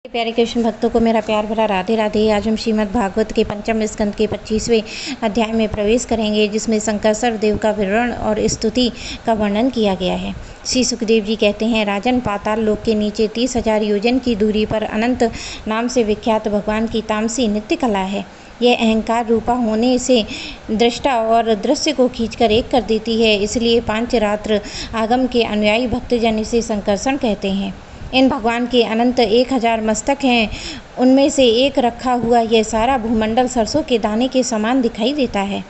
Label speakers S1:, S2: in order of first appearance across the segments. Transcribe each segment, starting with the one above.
S1: प्यारे कृष्ण भक्तों को मेरा प्यार भरा राधे राधे। आज हम श्रीमद् भागवत के पंचम स्कंद के 25वें अध्याय में प्रवेश करेंगे, जिसमें संकर्षण देव का विवरण और स्तुति का वर्णन किया गया है। श्री सुखदेव जी कहते हैं, राजन, पाताल लोक के नीचे 30,000 योजन की दूरी पर अनंत नाम से विख्यात भगवान की तामसी नित्य कला है। यह अहंकार रूपा होने से दृष्टा और दृश्य को खींचकर एक कर देती है। इसलिए पांचरात्र आगम के अनुयायी भक्तजन इसे संकर्षण कहते हैं। इन भगवान के अनंत 1000 मस्तक हैं। उनमें से एक रखा हुआ यह सारा भूमंडल सरसों के दाने के समान दिखाई देता है।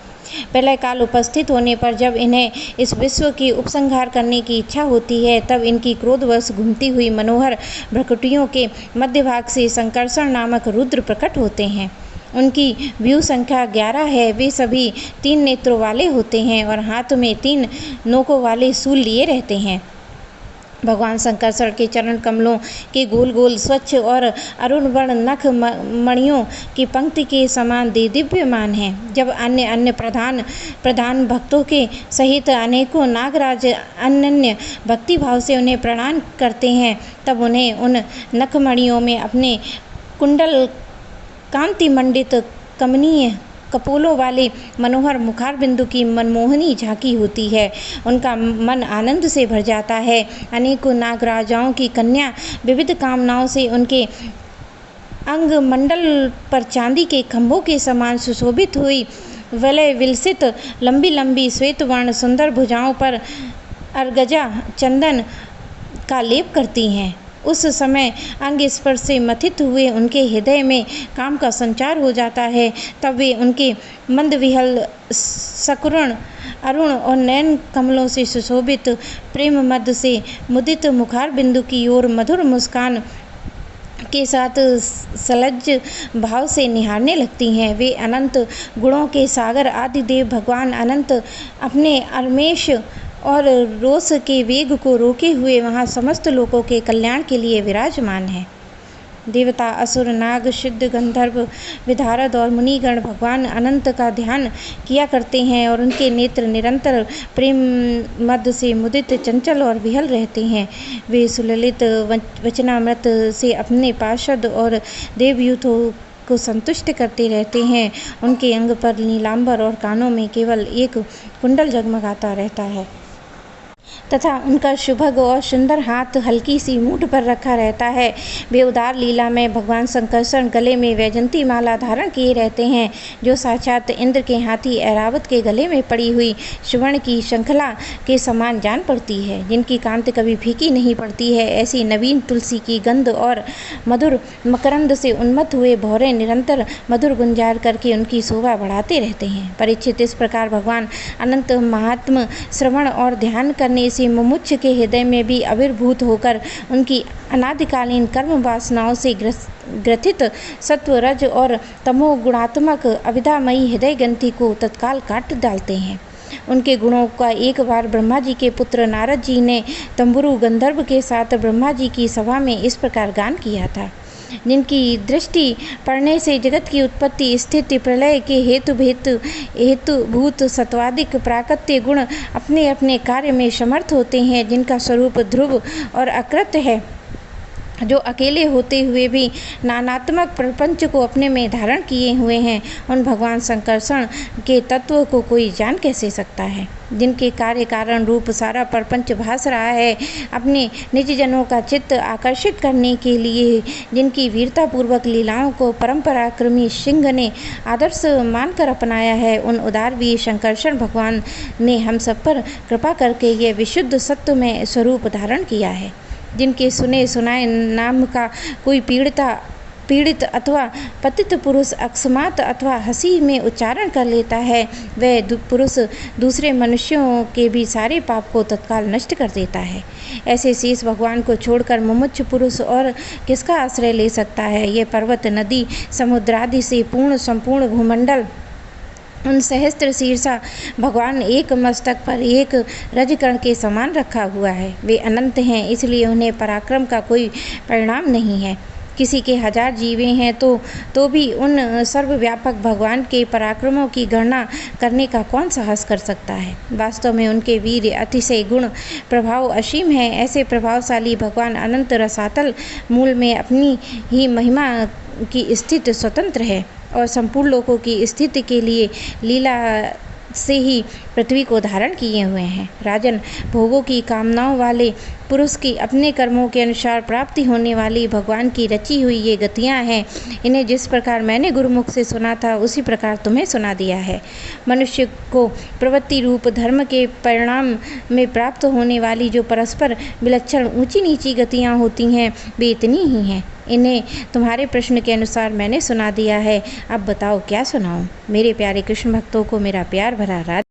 S1: प्रलय काल उपस्थित होने पर जब इन्हें इस विश्व की उपसंहार करने की इच्छा होती है, तब इनकी क्रोधवश घूमती हुई मनोहर भ्रकुटियों के मध्य भाग से संकर्षण नामक रुद्र प्रकट होते हैं। उनकी व्यू संख्या 11 है। वे सभी 3 नेत्रों वाले होते हैं और हाथ में 3 नोकों वाले शूल लिए रहते हैं। भगवान संकर्षण के चरण कमलों के गोल गोल स्वच्छ और अरुण वर्ण नख मणियों की पंक्ति के समान दिव्यमान हैं। जब अन्य प्रधान भक्तों के सहित अनेकों नागराज अनन्य भक्ति भाव से उन्हें प्रणाम करते हैं, तब उन्हें उन नखमणियों में अपने कुंडल कांति मंडित कमनीय कपोलों वाले मनोहर मुखारबिंदु की मनमोहनी झांकी होती है। उनका मन आनंद से भर जाता है। अनेकों नागराजाओं की कन्या विविध कामनाओं से उनके अंग मंडल पर चांदी के खंभों के समान सुशोभित हुई वलय विलसित लंबी लंबी श्वेत वर्ण सुंदर भुजाओं पर अर्गजा चंदन का लेप करती हैं। उस समय अंग स्पर्श से मथित हुए उनके हृदय में काम का संचार हो जाता है। तब वे उनके मंद विहल सकुरुण अरुण और नयन कमलों से सुशोभित प्रेम मद से मुदित मुखार बिंदु की ओर मधुर मुस्कान के साथ सलज्ज भाव से निहारने लगती हैं। वे अनंत गुणों के सागर आदि देव भगवान अनंत अपने अर्मेश और रोष के वेग को रोके हुए वहाँ समस्त लोगों के कल्याण के लिए विराजमान है। देवता, असुर, नाग, सिद्ध, गंधर्व, विधारद और मुनिगण भगवान अनंत का ध्यान किया करते हैं और उनके नेत्र निरंतर प्रेम मद से मुदित, चंचल और विहल रहते हैं। वे सुललित वचनामृत से अपने पार्षद और देवयूथों को संतुष्ट करते रहते हैं। उनके अंग पर नीलांबर और कानों में केवल एक कुंडल जगमगाता रहता है तथा उनका शुभग और सुंदर हाथ हल्की सी मूठ पर रखा रहता है। वे उदार लीला में भगवान संकर्षण गले में वैजंती माला धारण किए रहते हैं, जो साक्षात इंद्र के हाथी ऐरावत के गले में पड़ी हुई सुवर्ण की श्रृंखला के समान जान पड़ती है, जिनकी कांति कभी फीकी नहीं पड़ती है। ऐसी नवीन तुलसी की गंध और मधुर मकरंद से उन्मत्त हुए भौरे निरंतर मधुर गुंजार करके उनकी शोभा बढ़ाते रहते हैं। परीक्षित, इस प्रकार भगवान अनंत महात्म श्रवण और ध्यान करने से मुमुक्ष के हृदय में भी आविर्भूत होकर उनकी अनादिकालीन कर्म वासनाओं से ग्रथित सत्व, रज और तमो गुणात्मक अविद्यामयी हृदय ग्रंथि को तत्काल काट डालते हैं। उनके गुणों का एक बार ब्रह्मा जी के पुत्र नारद जी ने तंबुरु गंधर्व के साथ ब्रह्मा जी की सभा में इस प्रकार गान किया था, जिनकी दृष्टि पड़ने से जगत की उत्पत्ति, स्थिति, प्रलय के हेतुभूत सत्वादिक प्राकृत्य गुण अपने अपने कार्य में समर्थ होते हैं, जिनका स्वरूप ध्रुव और अकृत है, जो अकेले होते हुए भी नानात्मक प्रपंच को अपने में धारण किए हुए हैं। उन भगवान संकर्षण के तत्व को कोई जान कैसे सकता है, जिनके कार्य कारण रूप सारा प्रपंच भास रहा है। अपने निज जनों का चित्त आकर्षित करने के लिए जिनकी वीरतापूर्वक लीलाओं को परंपराक्रमी सिंह ने आदर्श मानकर अपनाया है, उन उदार वीर संकर्षण भगवान ने हम सब पर कृपा करके यह विशुद्ध सत्व में स्वरूप धारण किया है। जिनके सुने सुनाए नाम का कोई पीड़ित अथवा पतित पुरुष अकस्मात अथवा हंसी में उच्चारण कर लेता है, वह पुरुष दूसरे मनुष्यों के भी सारे पाप को तत्काल नष्ट कर देता है। ऐसे शेष भगवान को छोड़कर मुमुक्ष पुरुष और किसका आश्रय ले सकता है। यह पर्वत, नदी, समुद्र आदि से पूर्ण संपूर्ण भूमंडल उन सहस्त्र शीर्षा भगवान एक मस्तक पर एक रजकण के समान रखा हुआ है। वे अनंत हैं, इसलिए उन्हें पराक्रम का कोई परिणाम नहीं है। किसी के 1000 जीवे हैं तो भी उन सर्वव्यापक भगवान के पराक्रमों की गणना करने का कौन साहस कर सकता है। वास्तव में उनके वीर अतिशय गुण प्रभाव असीम है। ऐसे प्रभावशाली भगवान अनंत रसातल मूल में अपनी ही महिमा की स्थिति स्वतंत्र है और संपूर्ण लोकों की स्थिति के लिए लीला से ही पृथ्वी को धारण किए हुए हैं। राजन, भोगों की कामनाओं वाले पुरुष की अपने कर्मों के अनुसार प्राप्ति होने वाली भगवान की रची हुई ये गतियाँ हैं। इन्हें जिस प्रकार मैंने गुरुमुख से सुना था उसी प्रकार तुम्हें सुना दिया है। मनुष्य को प्रवृत्ति रूप धर्म के परिणाम में प्राप्त होने वाली जो परस्पर विलक्षण ऊंची नीची गतियाँ होती हैं वे इतनी ही हैं। इन्हें तुम्हारे प्रश्न के अनुसार मैंने सुना दिया है। अब बताओ क्या सुनाऊं। मेरे प्यारे कृष्ण भक्तों को मेरा प्यार भरा राधे।